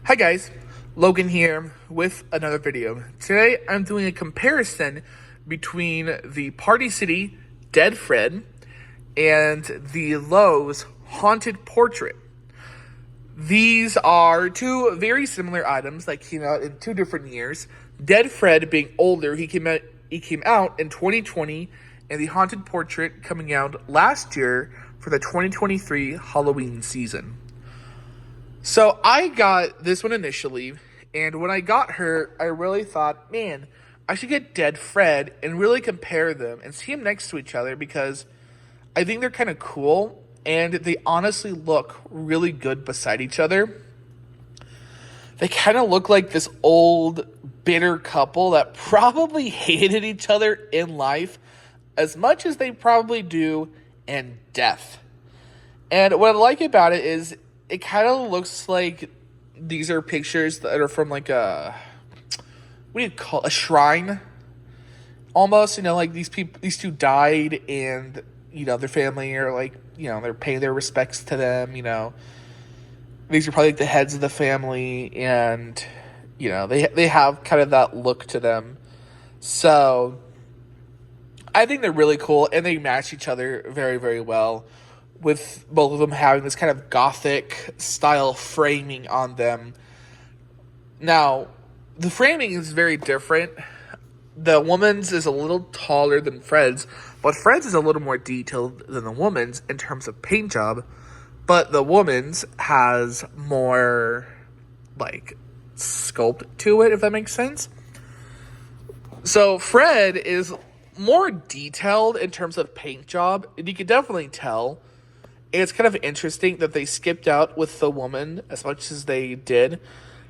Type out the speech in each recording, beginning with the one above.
Hi guys, Logan here with another video. Today I'm doing a comparison between the Party City Dead Fred and the Lowe's Haunted Portrait. These are two very similar items that came out in two different years. Dead Fred being older, he came out in 2020, and the Haunted Portrait coming out last year for the 2023 Halloween season. So I got this one initially, and when I got her, I really thought, man, I should get Dead Fred and really compare them and see them next to each other because I think they're kind of cool, and they honestly look really good beside each other. They kind of look like this old, bitter couple that probably hated each other in life as much as they probably do in death. And what I like about it is it kind of looks like these are pictures that are from like what do you call it? A shrine almost, like these two died, and their family are like, they're paying their respects to them. These are probably like the heads of the family, and they have kind of that look to them. So I think they're really cool, and they match each other very, very well, with both of them having this kind of gothic style framing on them. Now, the framing is very different. The woman's is a little taller than Fred's, but Fred's is a little more detailed than the woman's in terms of paint job, but the woman's has more, sculpt to it, if that makes sense. So Fred is more detailed in terms of paint job, and you can definitely tell. It's kind of interesting that they skipped out with the woman as much as they did,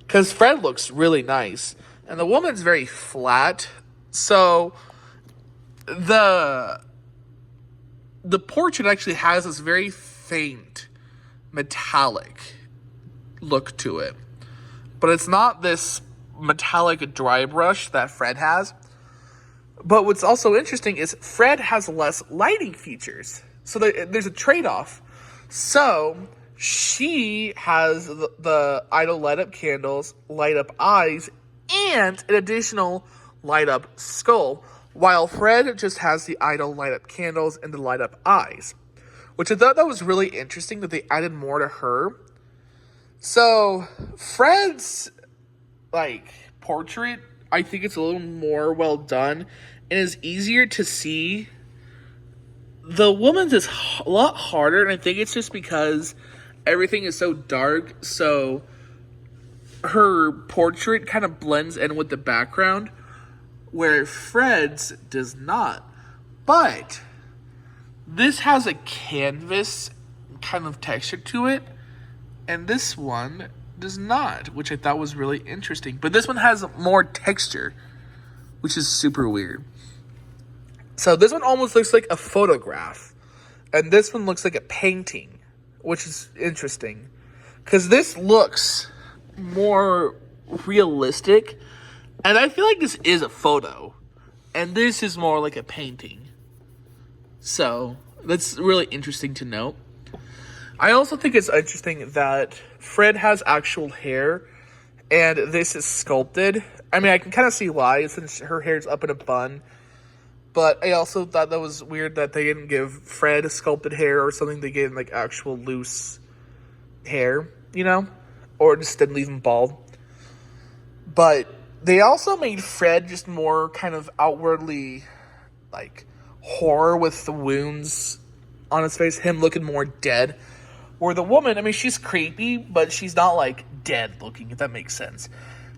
because Fred looks really nice, and the woman's very flat. So the portrait actually has this very faint metallic look to it, but it's not this metallic dry brush that Fred has. But what's also interesting is Fred has less lighting features, so there's a trade-off. So she has the idle light up candles, light up eyes, and an additional light up skull, while Fred just has the idle light up candles and the light up eyes, which I thought that was really interesting that they added more to her. So Fred's portrait, I think it's a little more well done and is easier to see. The woman's is a lot harder, and I think it's just because everything is so dark, so her portrait kind of blends in with the background, where Fred's does not. But this has a canvas kind of texture to it, and this one does not, which I thought was really interesting. But this one has more texture, which is super weird. So this one almost looks like a photograph, and this one looks like a painting, which is interesting, because this looks more realistic, and I feel like this is a photo, and this is more like a painting. So that's really interesting to note. I also think it's interesting that Fred has actual hair, and this is sculpted. I mean, I can kind of see why, since her hair's up in a bun. But I also thought that was weird that they didn't give Fred sculpted hair or something. They gave him, actual loose hair, Or just didn't leave him bald. But they also made Fred just more kind of outwardly, horror with the wounds on his face. Him looking more dead. Or the woman, I mean, she's creepy, but she's not, dead looking, if that makes sense.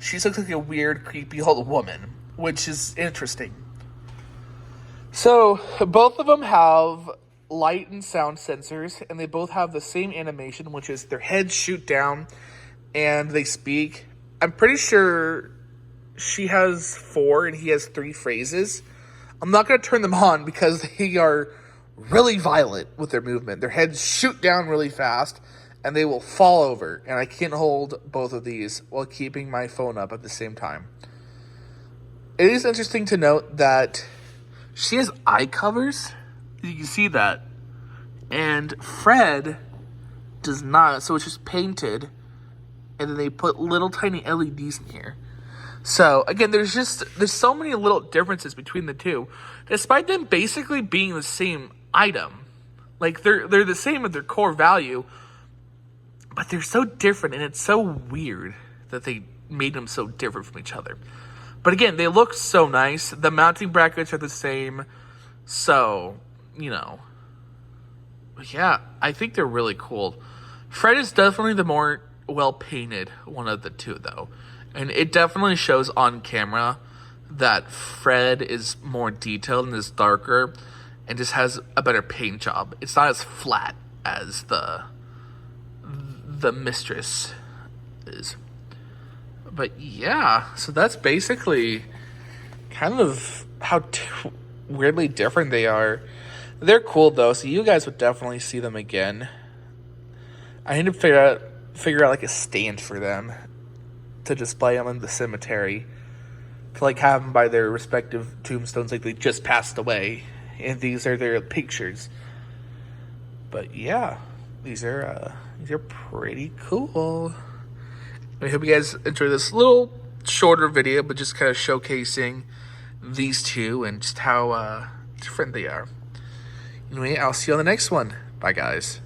She looks like a weird, creepy old woman, which is interesting. So, both of them have light and sound sensors, and they both have the same animation, which is their heads shoot down and they speak. I'm pretty sure she has 4 and he has 3 phrases. I'm not going to turn them on because they are really violent with their movement. Their heads shoot down really fast, and they will fall over, and I can't hold both of these while keeping my phone up at the same time. It is interesting to note that she has eye covers. You can see that. And Fred does not. So it's just painted and then they put little tiny LEDs in here. So again, there's so many little differences between the two, despite them basically being the same item. Like they're the same at their core value, but they're so different, and it's so weird that they made them so different from each other. But again, they look so nice. The mounting brackets are the same. So, you know, yeah, I think they're really cool. Fred is definitely the more well-painted one of the two, though. And it definitely shows on camera that Fred is more detailed and is darker and just has a better paint job. It's not as flat as the Mistress is. But yeah, so that's basically kind of how weirdly different they are. They're cool though, so you guys would definitely see them again. I need to figure out like a stand for them to display them in the cemetery, to like have them by their respective tombstones, like they just passed away, and these are their pictures. But yeah, these are pretty cool. I hope you guys enjoyed this little shorter video, but just kind of showcasing these two and just how different they are. Anyway, I'll see you on the next one. Bye, guys.